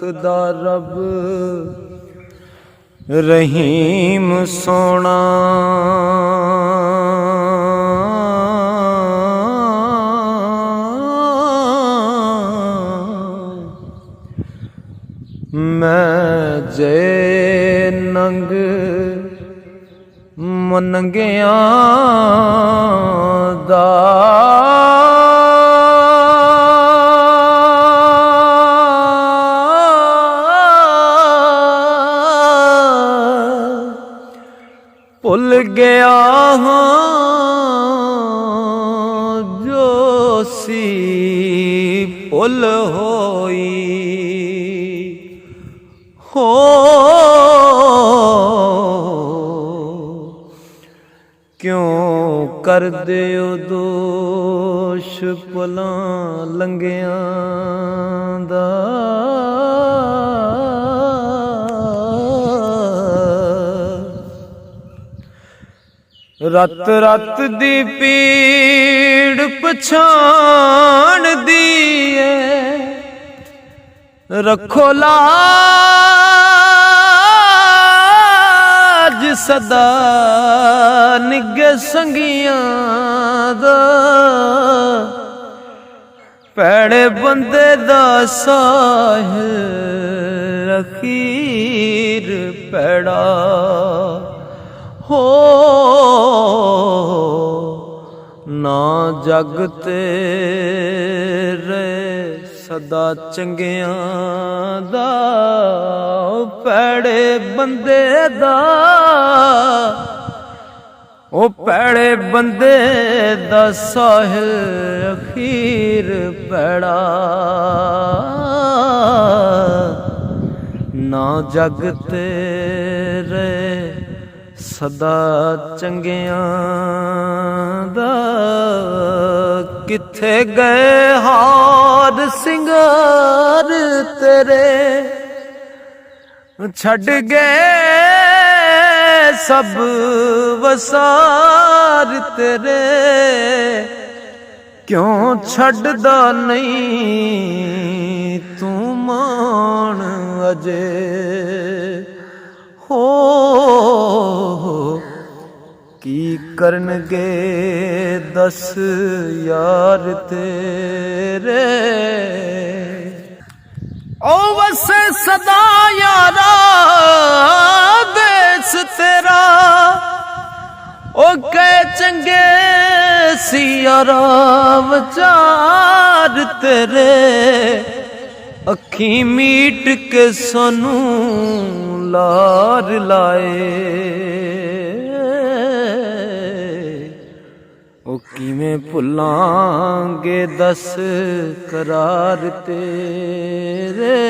दा रब रहीम सोना। मैं जे नंग मनंगिया दा भुल गया हाँ जो सी भुल होई हो। क्यों कर दियो दोष भुलां लंघियां दा। रत रत दी पीड़ पछाण दिए रखो लाज सदा निगे संगियां दा। पैड़े बंदे दा साहिल अखीर पैड़ा हो। ना जग तेरे सदा चंगियां दा पैड़े बंदे दा ओ पैड़े बंदे दा साहिल अखीर पैड़ा। ना जग तेरे सदा चंगियां दा। किथे गए हार सिंगार तेरे छड़ गए सब वसार तेरे। क्यों छड़दा नहीं तू मान अजे हो। की करनगे दस यार तेरे। ओ वसे सदा यारा देस तेरा ओ कै चंगे सी यारा विचार तेरे। अखी मीट के सानू लार लाए ओ किवें भुलांगे दस करार तेरे।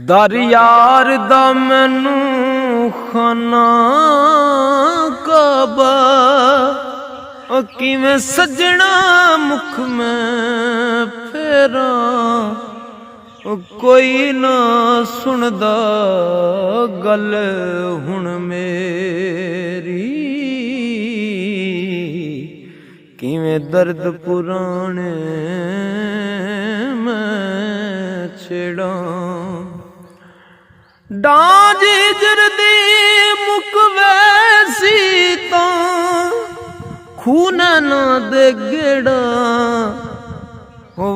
दर यार दा मैनू खाना काबा ओ किवें सजना मुख में फेरा। कोई ना सुनदा गल हुण मेरी। किवें दर्द पुराने मैं छेड़ा। डांज हिजरदी मुक वैसी तो खून ना दे गेड़ा।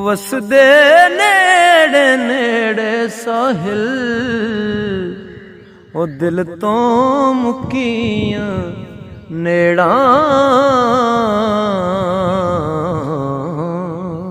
वसदे नेड़े नेड़े साहिल ओ दिल तो मुकियां नेड़ा।